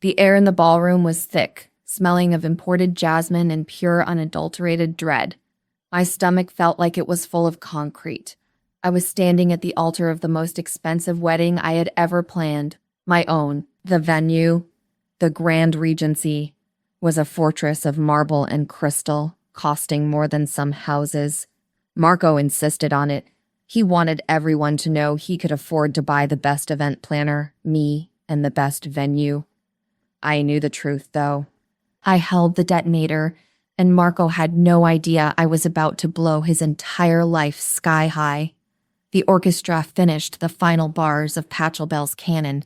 The air in the ballroom was thick, smelling of imported jasmine and pure unadulterated dread. My stomach felt like it was full of concrete. I was standing at the altar of the most expensive wedding I had ever planned, my own. The venue, the Grand Regency, was a fortress of marble and crystal, costing more than some houses. Marco insisted on it. He wanted everyone to know he could afford to buy the best event planner, me, and the best venue. I knew the truth, though. I held the detonator, and Marco had no idea I was about to blow his entire life sky high. The orchestra finished the final bars of Pachelbel's canon.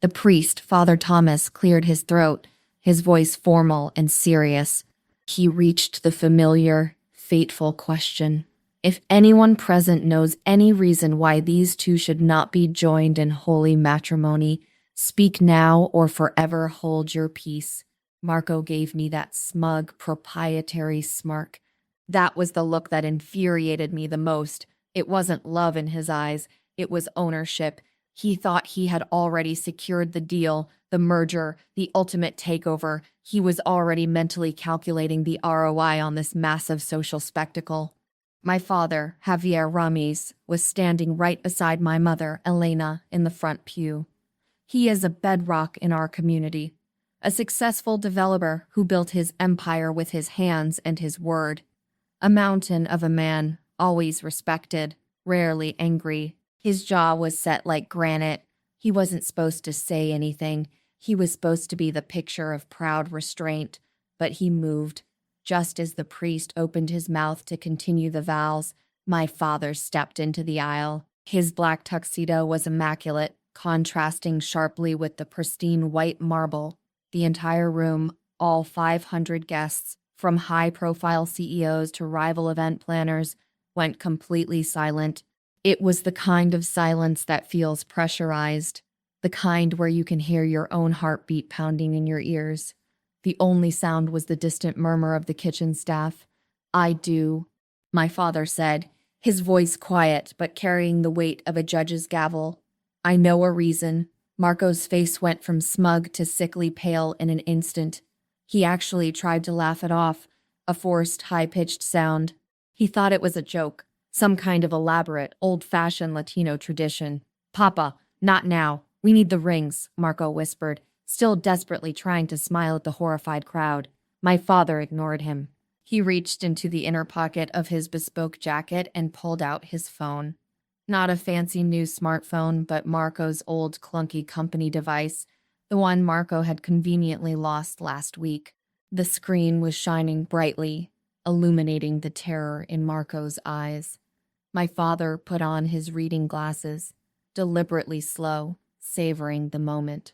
The priest, Father Thomas, cleared his throat, his voice formal and serious. He reached the familiar, fateful question. If anyone present knows any reason why these two should not be joined in holy matrimony, speak now or forever hold your peace. Marco gave me that smug, proprietary smirk. That was the look that infuriated me the most. It wasn't love in his eyes, it was ownership. He thought he had already secured the deal, the merger, the ultimate takeover. He was already mentally calculating the ROI on this massive social spectacle. My father, Javier Ramis, was standing right beside my mother, Elena, in the front pew. He is a bedrock in our community, a successful developer who built his empire with his hands and his word. A mountain of a man, always respected, rarely angry. His jaw was set like granite. He wasn't supposed to say anything. He was supposed to be the picture of proud restraint, but he moved. Just as the priest opened his mouth to continue the vows, my father stepped into the aisle. His black tuxedo was immaculate, contrasting sharply with the pristine white marble. The entire room, all 500 guests, from high-profile CEOs to rival event planners, went completely silent. It was the kind of silence that feels pressurized, the kind where you can hear your own heartbeat pounding in your ears. The only sound was the distant murmur of the kitchen staff. "I do," my father said, his voice quiet but carrying the weight of a judge's gavel. "I know a reason." Marco's face went from smug to sickly pale in an instant. He actually tried to laugh it off, a forced, high-pitched sound. He thought it was a joke, some kind of elaborate, old-fashioned Latino tradition. "Papa, not now. We need the rings," Marco whispered, still desperately trying to smile at the horrified crowd. My father ignored him. He reached into the inner pocket of his bespoke jacket and pulled out his phone. Not a fancy new smartphone, but Marco's old clunky company device, the one Marco had conveniently lost last week. The screen was shining brightly, illuminating the terror in Marco's eyes. My father put on his reading glasses, deliberately slow, savoring the moment.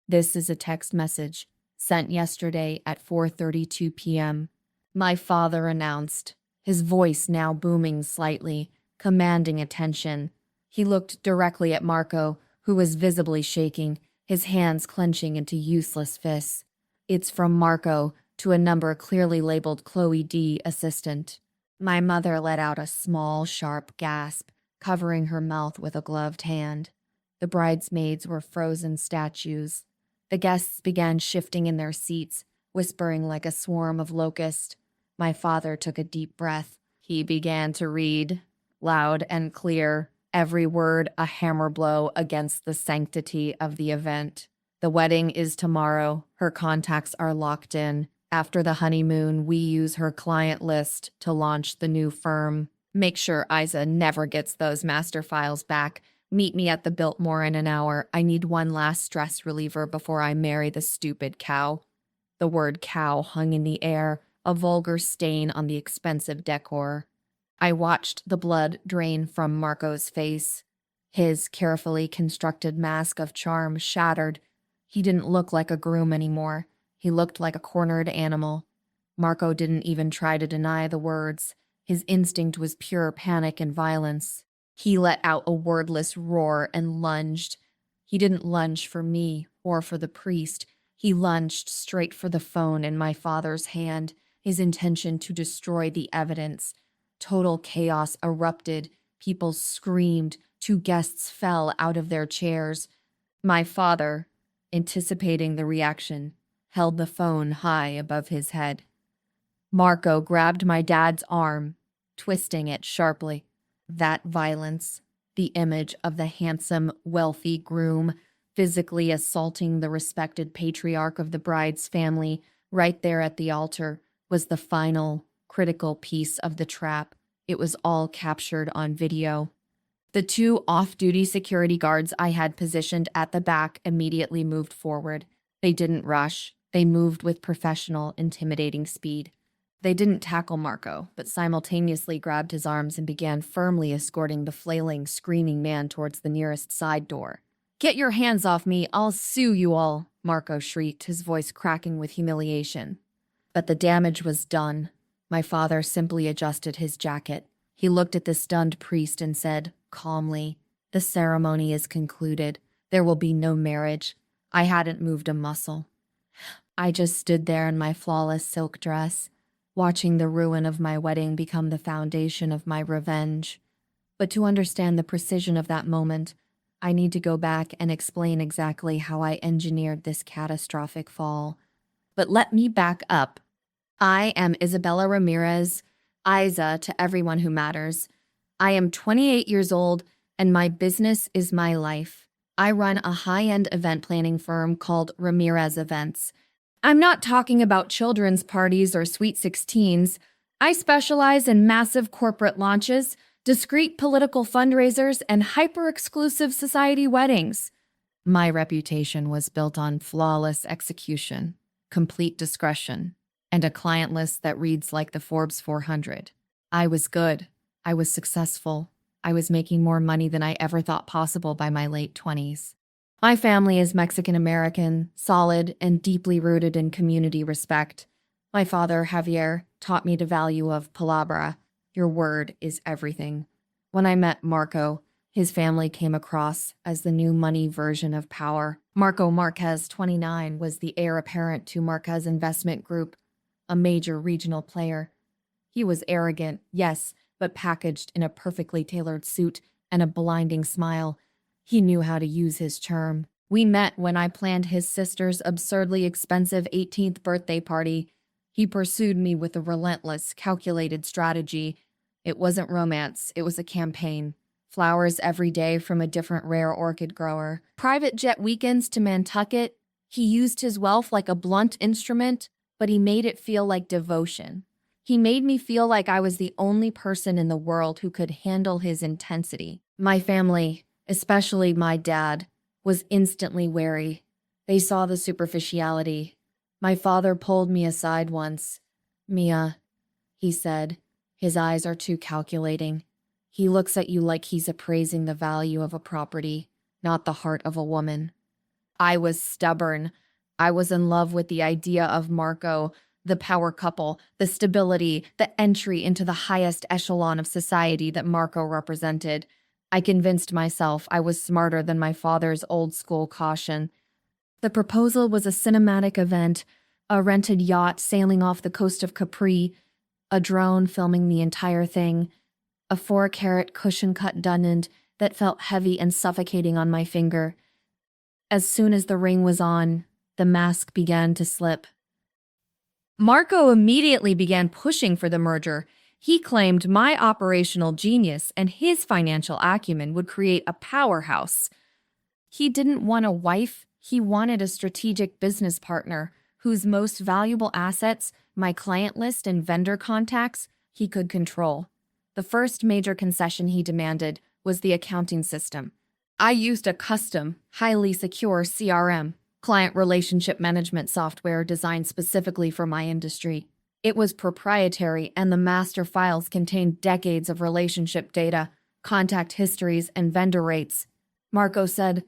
"This is a text message sent yesterday at 4:32 p.m. My father announced, his voice now booming slightly, commanding attention. He looked directly at Marco, who was visibly shaking, his hands clenching into useless fists. "It's from Marco to a number clearly labeled Chloe D, assistant." My mother let out a small, sharp gasp, covering her mouth with a gloved hand. The bridesmaids were frozen statues. The guests began shifting in their seats, whispering like a swarm of locusts. My father took a deep breath. He began to read, loud and clear, every word a hammer blow against the sanctity of the event. "The wedding is tomorrow. Her contacts are locked in. After the honeymoon, we use her client list to launch the new firm. Make sure Isa never gets those master files back. Meet me at the Biltmore in an hour. I need one last stress reliever before I marry the stupid cow." The word cow hung in the air, a vulgar stain on the expensive decor. I watched the blood drain from Marco's face. His carefully constructed mask of charm shattered. He didn't look like a groom anymore. He looked like a cornered animal. Marco didn't even try to deny the words. His instinct was pure panic and violence. He let out a wordless roar and lunged. He didn't lunge for me or for the priest. He lunged straight for the phone in my father's hand, his intention to destroy the evidence. Total chaos erupted. People screamed. 2 guests fell out of their chairs. My father, anticipating the reaction, held the phone high above his head. Marco grabbed my dad's arm, twisting it sharply. That violence, the image of the handsome, wealthy groom physically assaulting the respected patriarch of the bride's family right there at the altar, was the final, critical piece of the trap. It was all captured on video. The two off-duty security guards I had positioned at the back immediately moved forward. They didn't rush. They moved with professional, intimidating speed. They didn't tackle Marco, but simultaneously grabbed his arms and began firmly escorting the flailing, screaming man towards the nearest side door. "Get your hands off me, I'll sue you all," Marco shrieked, his voice cracking with humiliation. But the damage was done. My father simply adjusted his jacket. He looked at the stunned priest and said, calmly, "The ceremony is concluded. There will be no marriage." I hadn't moved a muscle. I just stood there in my flawless silk dress, watching the ruin of my wedding become the foundation of my revenge. But to understand the precision of that moment, I need to go back and explain exactly how I engineered this catastrophic fall. But let me back up. I am Isabella Ramirez, Isa to everyone who matters. I am 28 years old, and my business is my life. I run a high-end event planning firm called Ramirez Events. I'm not talking about children's parties or sweet 16s. I specialize in massive corporate launches, discreet political fundraisers, and hyper-exclusive society weddings. My reputation was built on flawless execution, complete discretion, and a client list that reads like the Forbes 400. I was good. I was successful. I was making more money than I ever thought possible by my late 20s. My family is Mexican-American, solid, and deeply rooted in community respect. My father, Javier, taught me the value of palabra. Your word is everything. When I met Marco, his family came across as the new money version of power. Marco Marquez, 29, was the heir apparent to Marquez Investment Group, a major regional player. He was arrogant, yes, but packaged in a perfectly tailored suit and a blinding smile. He knew how to use his charm. We met when I planned his sister's absurdly expensive 18th birthday party. He pursued me with a relentless, calculated strategy. It wasn't romance, it was a campaign. Flowers every day from a different rare orchid grower. Private jet weekends to Nantucket. He used his wealth like a blunt instrument, but he made it feel like devotion. He made me feel like I was the only person in the world who could handle his intensity. My family, especially my dad, was instantly wary. They saw the superficiality. My father pulled me aside once. "Mia," he said, his eyes are too calculating. He looks at you like he's appraising the value of a property, not the heart of a woman. I was stubborn. I was in love with the idea of Marco, the power couple, the stability, the entry into the highest echelon of society that Marco represented. I convinced myself I was smarter than my father's old-school caution. The proposal was a cinematic event, a rented yacht sailing off the coast of Capri, a drone filming the entire thing, a 4-carat cushion-cut diamond that felt heavy and suffocating on my finger. As soon as the ring was on, the mask began to slip. Marco immediately began pushing for the merger. He claimed my operational genius and his financial acumen would create a powerhouse. He didn't want a wife, he wanted a strategic business partner whose most valuable assets, my client list and vendor contacts, he could control. The first major concession he demanded was the accounting system. I used a custom, highly secure CRM, client relationship management software designed specifically for my industry. It was proprietary, and the master files contained decades of relationship data, contact histories, and vendor rates. Marco said,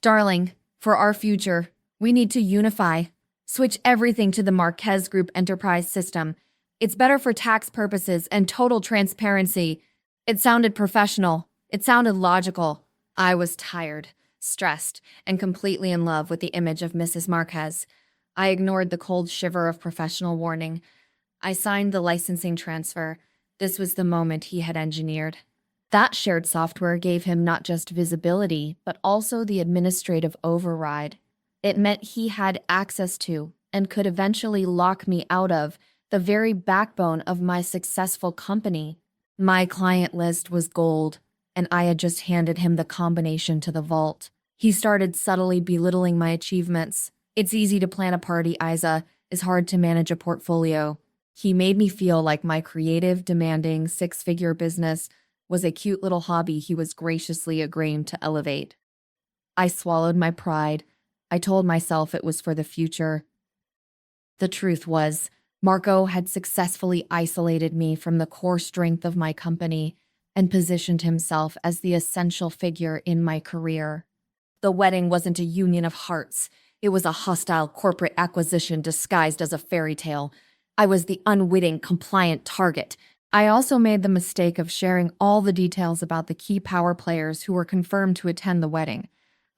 "Darling, for our future, we need to unify. Switch everything to the Marquez Group enterprise system. It's better for tax purposes and total transparency." It sounded professional. It sounded logical. I was tired, stressed, and completely in love with the image of Mrs. Marquez. I ignored the cold shiver of professional warning. I signed the licensing transfer. This was the moment he had engineered. That shared software gave him not just visibility, but also the administrative override. It meant he had access to, and could eventually lock me out of, the very backbone of my successful company. My client list was gold, and I had just handed him the combination to the vault. He started subtly belittling my achievements. It's easy to plan a party, Isa. It's hard to manage a portfolio. He made me feel like my creative, demanding, six-figure business was a cute little hobby he was graciously agreeing to elevate. I swallowed my pride. I told myself it was for the future. The truth was, Marco had successfully isolated me from the core strength of my company and positioned himself as the essential figure in my career. The wedding wasn't a union of hearts. It was a hostile corporate acquisition disguised as a fairy tale. I was the unwitting, compliant target. I also made the mistake of sharing all the details about the key power players who were confirmed to attend the wedding.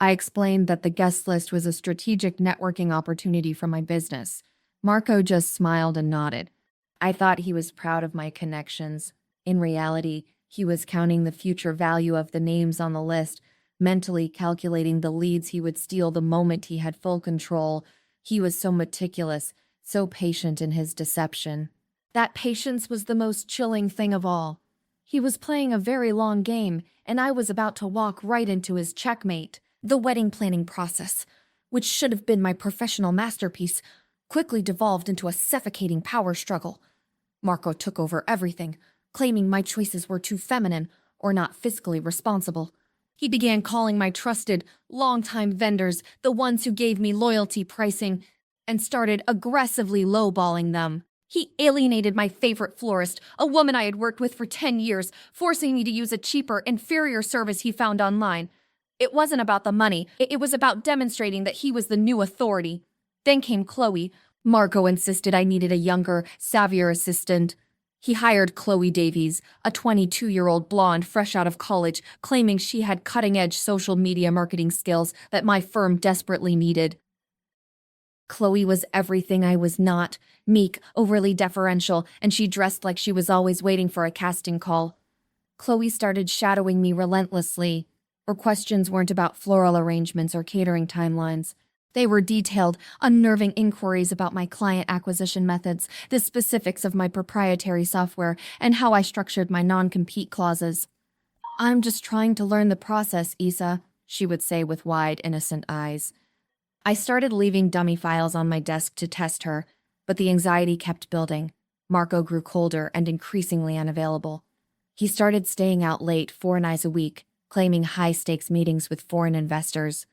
I explained that the guest list was a strategic networking opportunity for my business. Marco just smiled and nodded. I thought he was proud of my connections. In reality, he was counting the future value of the names on the list, mentally calculating the leads he would steal the moment he had full control. He was so meticulous, so patient in his deception. That patience was the most chilling thing of all. He was playing a very long game, and I was about to walk right into his checkmate. The wedding planning process, which should have been my professional masterpiece, quickly devolved into a suffocating power struggle. Marco took over everything, claiming my choices were too feminine or not fiscally responsible. He began calling my trusted, longtime vendors, the ones who gave me loyalty pricing, and started aggressively lowballing them. He alienated my favorite florist, a woman I had worked with for 10 years, forcing me to use a cheaper, inferior service he found online. It wasn't about the money. It was about demonstrating that he was the new authority. Then came Chloe. Marco insisted I needed a younger, savvier assistant. He hired Chloe Davies, a 22-year-old blonde fresh out of college, claiming she had cutting-edge social media marketing skills that my firm desperately needed. Chloe was everything I was not, meek, overly deferential, and she dressed like she was always waiting for a casting call. Chloe started shadowing me relentlessly. Her questions weren't about floral arrangements or catering timelines. They were detailed, unnerving inquiries about my client acquisition methods, the specifics of my proprietary software, and how I structured my non-compete clauses. "I'm just trying to learn the process, Isa," she would say with wide, innocent eyes. I started leaving dummy files on my desk to test her, but the anxiety kept building. Marco grew colder and increasingly unavailable. He started staying out late 4 nights a week, claiming high-stakes meetings with foreign investors.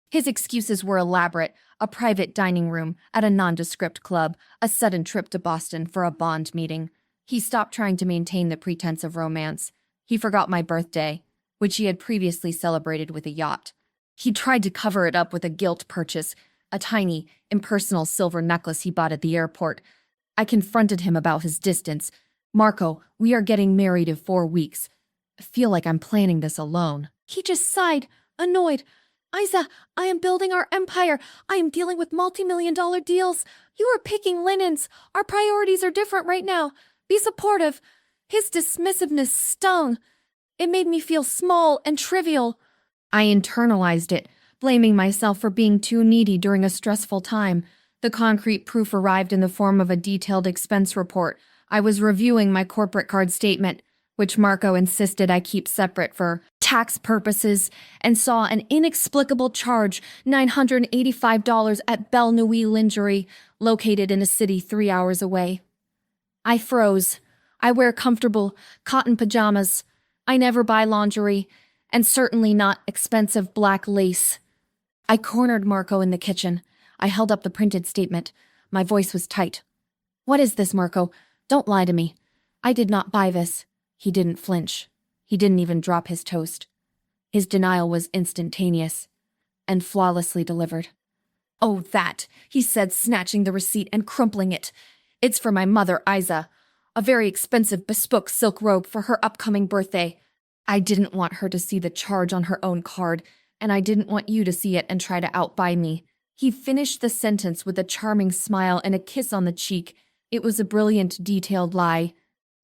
His excuses were elaborate: a private dining room at a nondescript club, a sudden trip to Boston for a bond meeting. He stopped trying to maintain the pretense of romance. He forgot my birthday, which he had previously celebrated with a yacht. He tried to cover it up with a gilt purchase, a tiny, impersonal silver necklace he bought at the airport. I confronted him about his distance. "Marco, we are getting married in 4 weeks. I feel like I'm planning this alone." He just sighed, annoyed. "Isa, I am building our empire. I am dealing with multi-million-dollar deals. You are picking linens. Our priorities are different right now. Be supportive." His dismissiveness stung. It made me feel small and trivial. I internalized it, blaming myself for being too needy during a stressful time. The concrete proof arrived in the form of a detailed expense report. I was reviewing my corporate card statement, which Marco insisted I keep separate for tax purposes, and saw an inexplicable charge, $985 at Belle Nuit Lingerie, located in a city 3 hours away. I froze. I wear comfortable cotton pajamas. I never buy lingerie, and certainly not expensive black lace. I cornered Marco in the kitchen. I held up the printed statement. My voice was tight. "What is this, Marco? Don't lie to me. I did not buy this." He didn't flinch. He didn't even drop his toast. His denial was instantaneous and flawlessly delivered. "Oh, that," he said, snatching the receipt and crumpling it. "It's for my mother, Isa. A very expensive bespoke silk robe for her upcoming birthday. I didn't want her to see the charge on her own card, and I didn't want you to see it and try to outbuy me." He finished the sentence with a charming smile and a kiss on the cheek. It was a brilliant, detailed lie.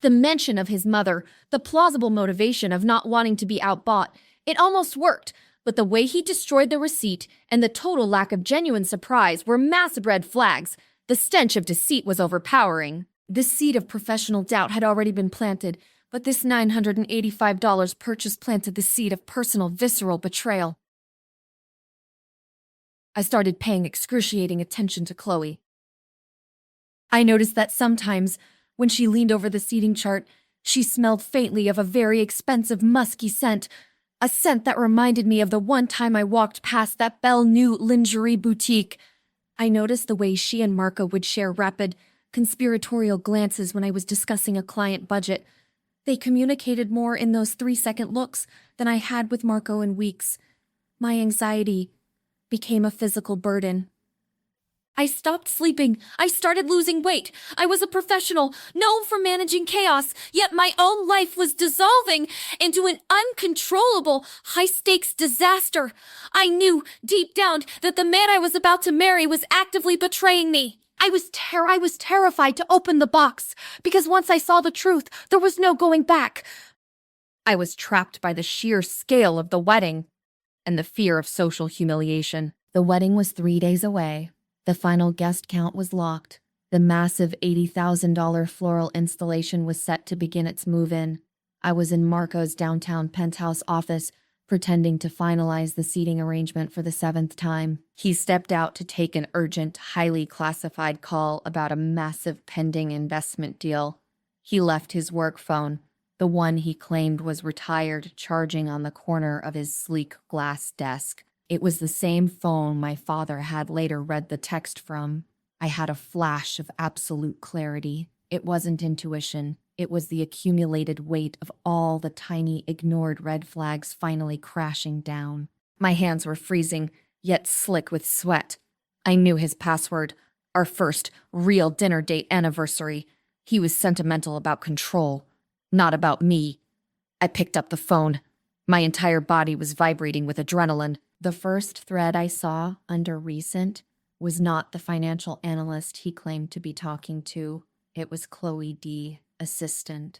The mention of his mother, the plausible motivation of not wanting to be outbought, it almost worked. but the way he destroyed the receipt and the total lack of genuine surprise were massive red flags. The stench of deceit was overpowering. The seed of professional doubt had already been planted, but this $985 purchase planted the seed of personal, visceral betrayal. I started paying excruciating attention to Chloe. I noticed that sometimes, when she leaned over the seating chart, she smelled faintly of a very expensive, musky scent, a scent that reminded me of the one time I walked past that Belle New lingerie boutique. I noticed the way she and Marco would share rapid, conspiratorial glances when I was discussing a client budget. They communicated more in those 3-second looks than I had with Marco in weeks. My anxiety became a physical burden. I stopped sleeping. I started losing weight. I was a professional, known for managing chaos, yet my own life was dissolving into an uncontrollable, high-stakes disaster. I knew, deep down, that the man I was about to marry was actively betraying me. I was terrified to open the box, because once I saw the truth, there was no going back. I was trapped by the sheer scale of the wedding and the fear of social humiliation. The wedding was 3 days away. The final guest count was locked. The massive $80,000 floral installation was set to begin its move-in. I was in Marco's downtown penthouse office, pretending to finalize the seating arrangement for the 7th time. He stepped out to take an urgent, highly classified call about a massive pending investment deal. He left his work phone, the one he claimed was retired, charging on the corner of his sleek glass desk. It was the same phone my father had later read the text from. I had a flash of absolute clarity. It wasn't intuition. It was the accumulated weight of all the tiny, ignored red flags finally crashing down. My hands were freezing, yet slick with sweat. I knew his password. Our first real dinner date anniversary. He was sentimental about control, not about me. I picked up the phone. My entire body was vibrating with adrenaline. The first thread I saw under recent was not the financial analyst he claimed to be talking to. It was Chloe D., assistant.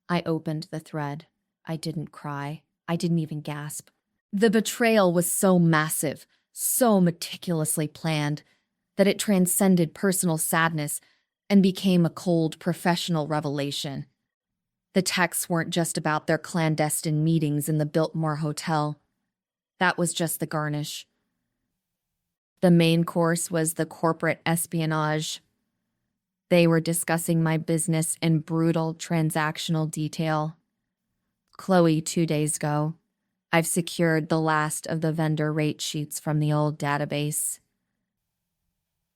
I opened the thread. I didn't cry. I didn't even gasp. The betrayal was so massive, so meticulously planned, that it transcended personal sadness and became a cold professional revelation. The texts weren't just about their clandestine meetings in the Biltmore Hotel. That was just the garnish. The main course was the corporate espionage. They were discussing my business in brutal transactional detail. Chloe, 2 days ago, I've secured the last of the vendor rate sheets from the old database.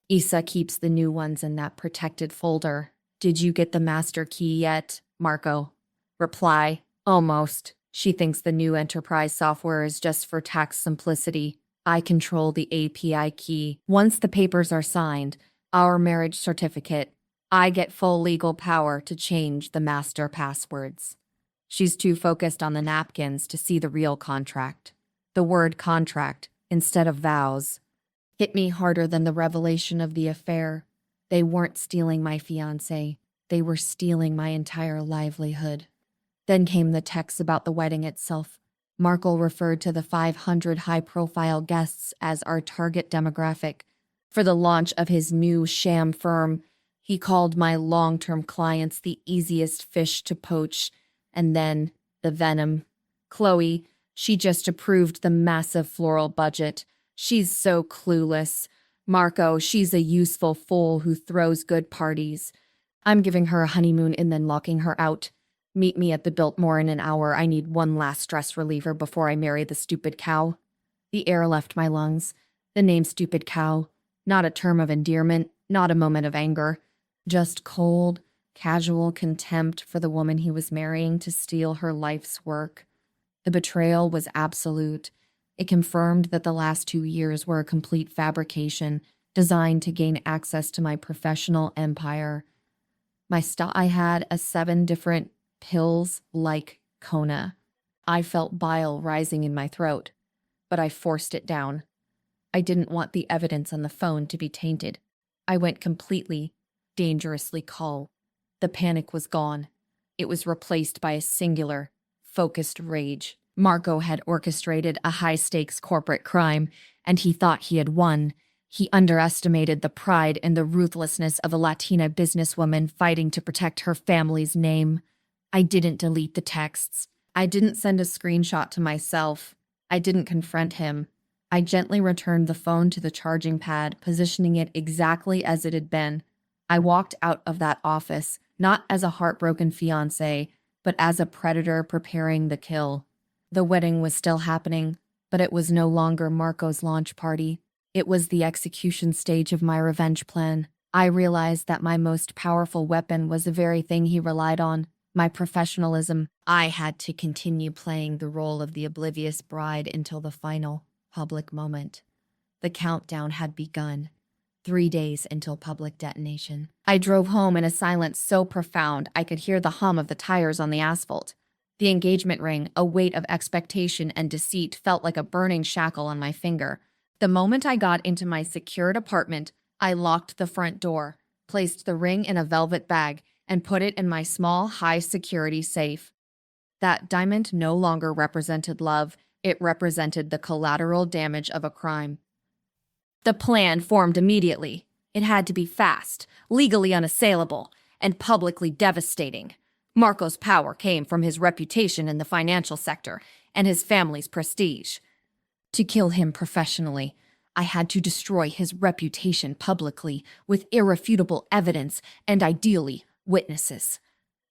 Issa keeps the new ones in that protected folder. Did you get the master key yet, Marco? Reply, almost. She thinks the new enterprise software is just for tax simplicity. I control the API key. Once the papers are signed, our marriage certificate, I get full legal power to change the master passwords. She's too focused on the napkins to see the real contract. The word contract, instead of vows, hit me harder than the revelation of the affair. They weren't stealing my fiancé. They were stealing my entire livelihood. Then came the texts about the wedding itself. Marco referred to the 500 high-profile guests as our target demographic. For the launch of his new sham firm, he called my long-term clients the easiest fish to poach. And then the venom. Chloe, she just approved the massive floral budget. She's so clueless. Marco, she's a useful fool who throws good parties. I'm giving her a honeymoon and then locking her out. Meet me at the Biltmore in an hour. I need one last stress reliever before I marry the stupid cow. The air left my lungs. The name stupid cow. Not a term of endearment, not a moment of anger. Just cold, casual contempt for the woman he was marrying to steal her life's work. The betrayal was absolute. It confirmed that the last 2 years were a complete fabrication designed to gain access to my professional empire. I had a 7 different pills like Kona. I felt bile rising in my throat, but I forced it down. I didn't want the evidence on the phone to be tainted. I went completely, dangerously calm. The panic was gone. It was replaced by a singular, focused rage. Marco had orchestrated a high-stakes corporate crime, and he thought he had won. He underestimated the pride and the ruthlessness of a Latina businesswoman fighting to protect her family's name. I didn't delete the texts. I didn't send a screenshot to myself. I didn't confront him. I gently returned the phone to the charging pad, positioning it exactly as it had been. I walked out of that office, not as a heartbroken fiancé, but as a predator preparing the kill. The wedding was still happening, but it was no longer Marco's launch party. It was the execution stage of my revenge plan. I realized that my most powerful weapon was the very thing he relied on, my professionalism. I had to continue playing the role of the oblivious bride until the final public moment. The countdown had begun. 3 days until public detonation. I drove home in a silence so profound I could hear the hum of the tires on the asphalt. The engagement ring, a weight of expectation and deceit, felt like a burning shackle on my finger. The moment I got into my secured apartment, I locked the front door, placed the ring in a velvet bag, and put it in my small, high-security safe. That diamond no longer represented love. It represented the collateral damage of a crime. The plan formed immediately. It had to be fast, legally unassailable, and publicly devastating. Marco's power came from his reputation in the financial sector and his family's prestige. To kill him professionally, I had to destroy his reputation publicly with irrefutable evidence and, ideally, witnesses.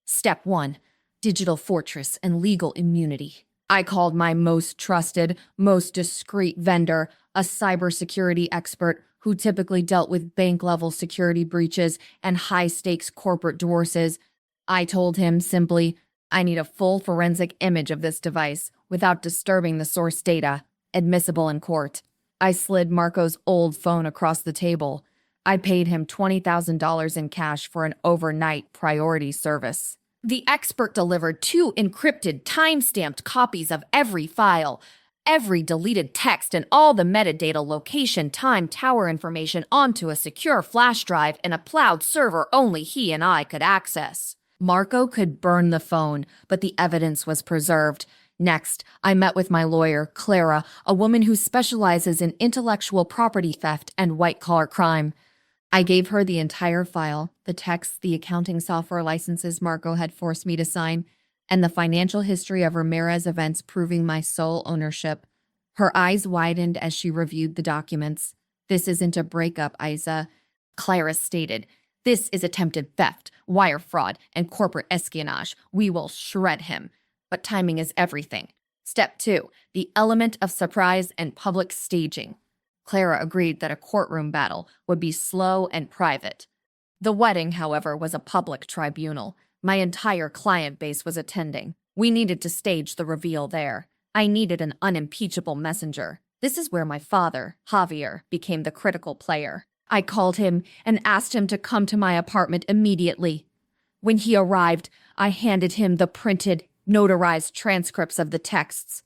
Step 1. Digital fortress and legal immunity. I called my most trusted, most discreet vendor, a cybersecurity expert who typically dealt with bank-level security breaches and high-stakes corporate divorces. I told him simply, I need a full forensic image of this device without disturbing the source data, admissible in court. I slid Marco's old phone across the table. I paid him $20,000 in cash for an overnight priority service. The expert delivered 2 encrypted, time-stamped copies of every file, every deleted text, and all the metadata, location, time, tower information onto a secure flash drive in a cloud server only he and I could access. Marco could burn the phone, but the evidence was preserved. Next, I met with my lawyer, Clara, a woman who specializes in intellectual property theft and white-collar crime. I gave her the entire file, the texts, the accounting software licenses Marco had forced me to sign, and the financial history of Ramirez events proving my sole ownership. Her eyes widened as she reviewed the documents. This isn't a breakup, Isa, Clara stated. This is attempted theft, wire fraud, and corporate espionage. We will shred him. But timing is everything. Step 2, the element of surprise and public staging. Clara agreed that a courtroom battle would be slow and private. The wedding, however, was a public tribunal. My entire client base was attending. We needed to stage the reveal there. I needed an unimpeachable messenger. This is where my father, Javier, became the critical player. I called him and asked him to come to my apartment immediately. When he arrived, I handed him the printed, notarized transcripts of the texts.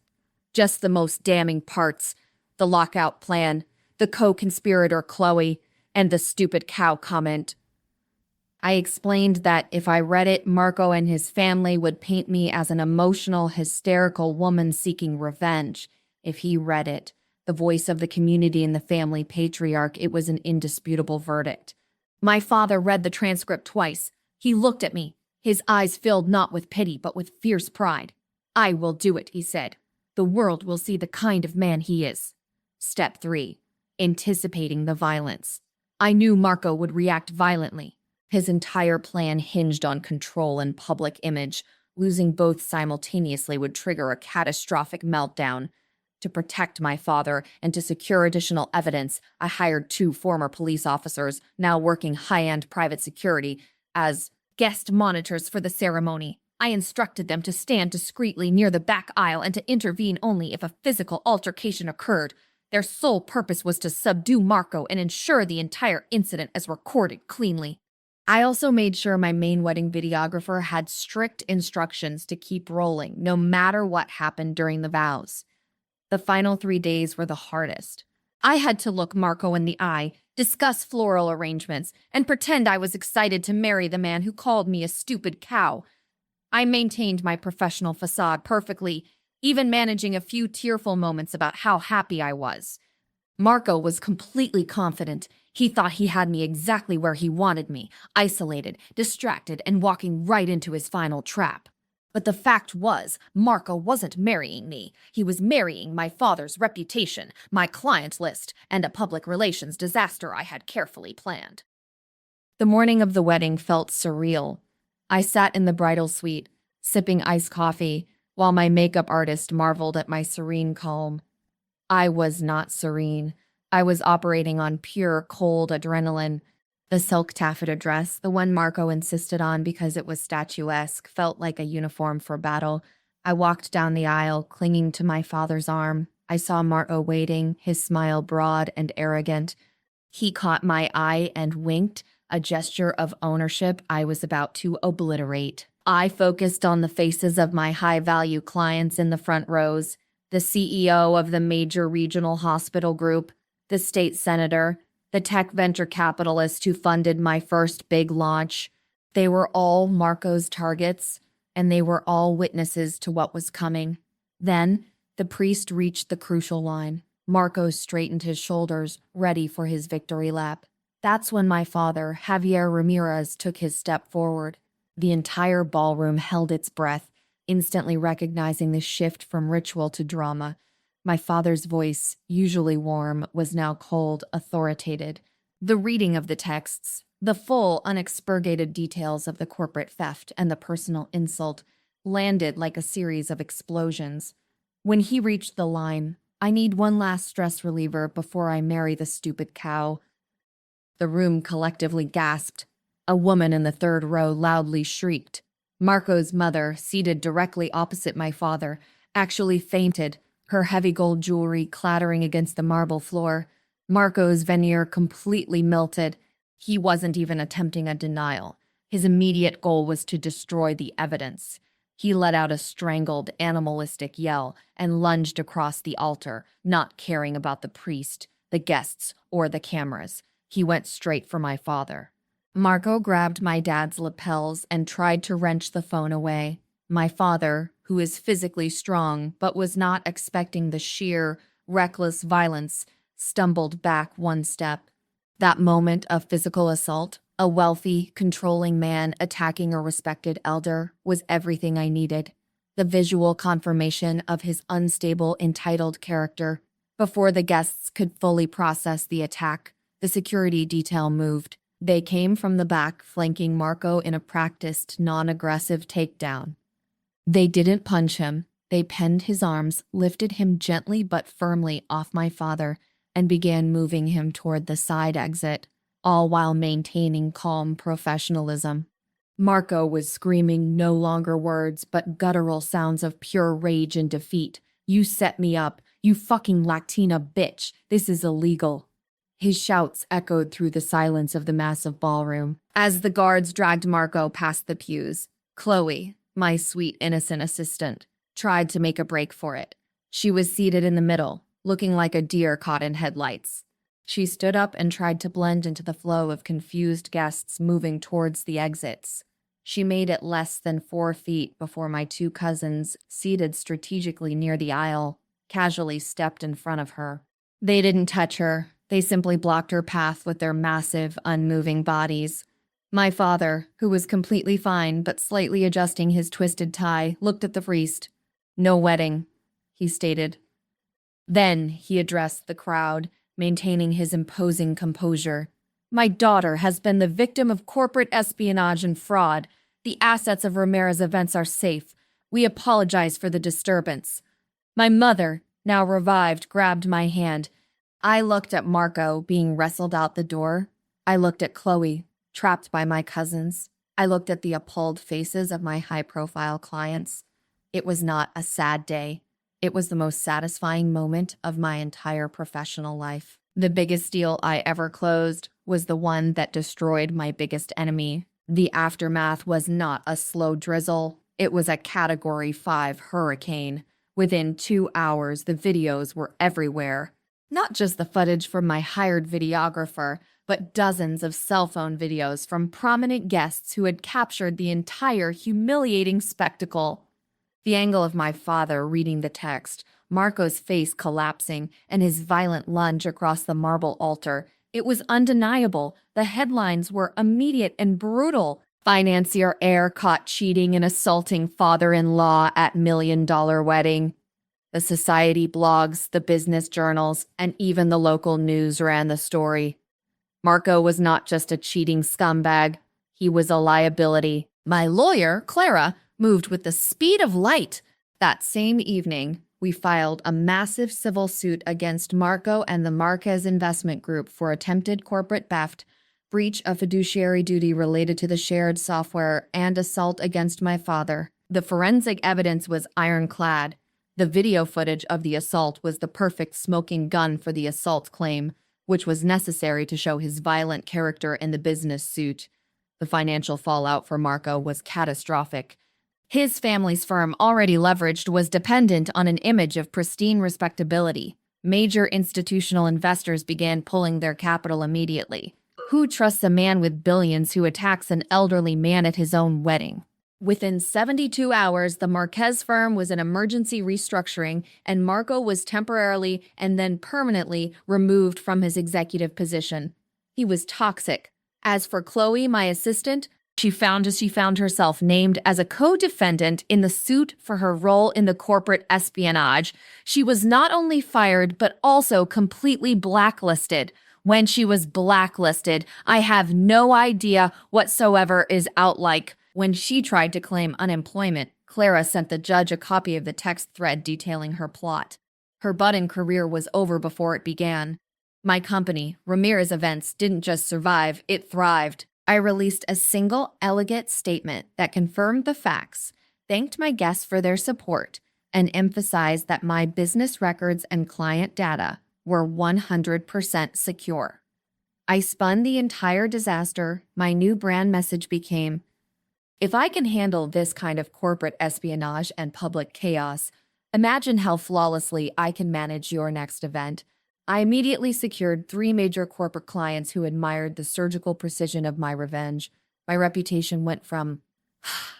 Just the most damning parts. The lockout plan, the co-conspirator Chloe, and the stupid cow comment. I explained that if I read it, Marco and his family would paint me as an emotional, hysterical woman seeking revenge. If he read it, the voice of the community and the family patriarch, it was an indisputable verdict. My father read the transcript twice. He looked at me, his eyes filled not with pity but with fierce pride. I will do it, he said. The world will see the kind of man he is. Step 3. Anticipating the violence. I knew Marco would react violently. His entire plan hinged on control and public image. Losing both simultaneously would trigger a catastrophic meltdown. To protect my father and to secure additional evidence, I hired 2 former police officers, now working high-end private security, as guest monitors for the ceremony. I instructed them to stand discreetly near the back aisle and to intervene only if a physical altercation occurred. Their sole purpose was to subdue Marco and ensure the entire incident is recorded cleanly. I also made sure my main wedding videographer had strict instructions to keep rolling, no matter what happened during the vows. The final 3 days were the hardest. I had to look Marco in the eye, discuss floral arrangements, and pretend I was excited to marry the man who called me a stupid cow. I maintained my professional facade perfectly, even managing a few tearful moments about how happy I was. Marco was completely confident. He thought he had me exactly where he wanted me, isolated, distracted, and walking right into his final trap. But the fact was, Marco wasn't marrying me. He was marrying my father's reputation, my client list, and a public relations disaster I had carefully planned. The morning of the wedding felt surreal. I sat in the bridal suite, sipping iced coffee, while my makeup artist marveled at my serene calm. I was not serene. I was operating on pure, cold adrenaline. The silk taffeta dress, the one Marco insisted on because it was statuesque, felt like a uniform for battle. I walked down the aisle, clinging to my father's arm. I saw Marco waiting, his smile broad and arrogant. He caught my eye and winked, a gesture of ownership I was about to obliterate. I focused on the faces of my high-value clients in the front rows, the CEO of the major regional hospital group, the state senator, the tech venture capitalist who funded my first big launch. They were all Marco's targets, and they were all witnesses to what was coming. Then, the priest reached the crucial line. Marco straightened his shoulders, ready for his victory lap. That's when my father, Javier Ramirez, took his step forward. The entire ballroom held its breath, instantly recognizing the shift from ritual to drama. My father's voice, usually warm, was now cold, authoritative. The reading of the texts, the full, unexpurgated details of the corporate theft and the personal insult, landed like a series of explosions. When he reached the line, "I need one last stress reliever before I marry the stupid cow," the room collectively gasped. A woman in the third row loudly shrieked. Marco's mother, seated directly opposite my father, actually fainted, her heavy gold jewelry clattering against the marble floor. Marco's veneer completely melted. He wasn't even attempting a denial. His immediate goal was to destroy the evidence. He let out a strangled, animalistic yell and lunged across the altar, not caring about the priest, the guests, or the cameras. He went straight for my father. Marco grabbed my dad's lapels and tried to wrench the phone away. My father, who is physically strong but was not expecting the sheer, reckless violence, stumbled back one step. That moment of physical assault, a wealthy, controlling man attacking a respected elder, was everything I needed. The visual confirmation of his unstable, entitled character. Before the guests could fully process the attack, the security detail moved. They came from the back, flanking Marco in a practiced, non-aggressive takedown. They didn't punch him. They pinned his arms, lifted him gently but firmly off my father, and began moving him toward the side exit, all while maintaining calm professionalism. Marco was screaming no longer words but guttural sounds of pure rage and defeat. "You set me up. You fucking Latina bitch. This is illegal." His shouts echoed through the silence of the massive ballroom. As the guards dragged Marco past the pews, Chloe, my sweet, innocent assistant, tried to make a break for it. She was seated in the middle, looking like a deer caught in headlights. She stood up and tried to blend into the flow of confused guests moving towards the exits. She made it less than 4 feet before my 2 cousins, seated strategically near the aisle, casually stepped in front of her. They didn't touch her. They simply blocked her path with their massive, unmoving bodies. My father, who was completely fine but slightly adjusting his twisted tie, looked at the priest. "No wedding," he stated. Then he addressed the crowd, maintaining his imposing composure. "My daughter has been the victim of corporate espionage and fraud. The assets of Ramirez Events are safe. We apologize for the disturbance." My mother, now revived, grabbed my hand. I looked at Marco being wrestled out the door. I looked at Chloe, trapped by my cousins. I looked at the appalled faces of my high-profile clients. It was not a sad day. It was the most satisfying moment of my entire professional life. The biggest deal I ever closed was the one that destroyed my biggest enemy. The aftermath was not a slow drizzle. It was a Category 5 hurricane. Within 2 hours, the videos were everywhere. Not just the footage from my hired videographer, but dozens of cell phone videos from prominent guests who had captured the entire humiliating spectacle. The angle of my father reading the text, Marco's face collapsing, and his violent lunge across the marble altar. It was undeniable. The headlines were immediate and brutal. Financier heir caught cheating and assaulting father-in-law at million-dollar wedding. The society blogs, the business journals, and even the local news ran the story. Marco was not just a cheating scumbag. He was a liability. My lawyer, Clara, moved with the speed of light. That same evening, we filed a massive civil suit against Marco and the Marquez Investment Group for attempted corporate theft, breach of fiduciary duty related to the shared software, and assault against my father. The forensic evidence was ironclad. The video footage of the assault was the perfect smoking gun for the assault claim, which was necessary to show his violent character in the business suit. The financial fallout for Marco was catastrophic. His family's firm, already leveraged, was dependent on an image of pristine respectability. Major institutional investors began pulling their capital immediately. Who trusts a man with billions who attacks an elderly man at his own wedding? Within 72 hours, the Marquez firm was in emergency restructuring, and Marco was temporarily and then permanently removed from his executive position. He was toxic. As for Chloe, my assistant, she found herself named as a co-defendant in the suit for her role in the corporate espionage. She was not only fired, but also completely blacklisted. When she was blacklisted, I have no idea whatsoever is out like. When she tried to claim unemployment, Clara sent the judge a copy of the text thread detailing her plot. Her budding career was over before it began. My company, Ramirez Events, didn't just survive, it thrived. I released a single, elegant statement that confirmed the facts, thanked my guests for their support, and emphasized that my business records and client data were 100% secure. I spun the entire disaster. My new brand message became, "If I can handle this kind of corporate espionage and public chaos, imagine how flawlessly I can manage your next event." I immediately secured 3 major corporate clients who admired the surgical precision of my revenge. My reputation went from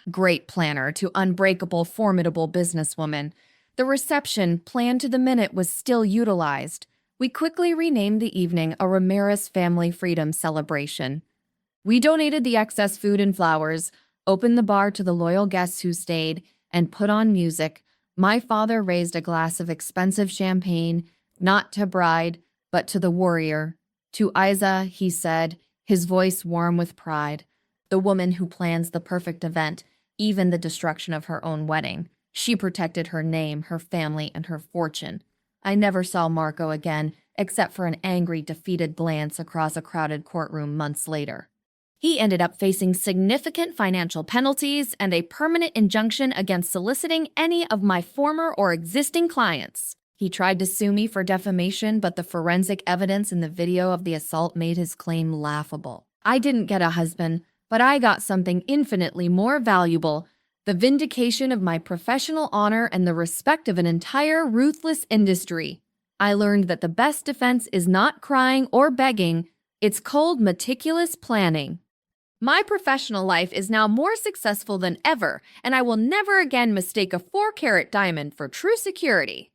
great planner to unbreakable, formidable businesswoman. The reception, planned to the minute, was still utilized. We quickly renamed the evening a Ramirez Family Freedom Celebration. We donated the excess food and flowers, opened the bar to the loyal guests who stayed, and put on music. My father raised a glass of expensive champagne, not to bride, but to the warrior. To Isa, he said, his voice warm with pride, the woman who plans the perfect event, even the destruction of her own wedding. She protected her name, her family, and her fortune. I never saw Marco again, except for an angry, defeated glance across a crowded courtroom months later. He ended up facing significant financial penalties and a permanent injunction against soliciting any of my former or existing clients. He tried to sue me for defamation, but the forensic evidence in the video of the assault made his claim laughable. I didn't get a husband, but I got something infinitely more valuable: the vindication of my professional honor and the respect of an entire ruthless industry. I learned that the best defense is not crying or begging, it's cold, meticulous planning. My professional life is now more successful than ever, and I will never again mistake a 4-carat diamond for true security.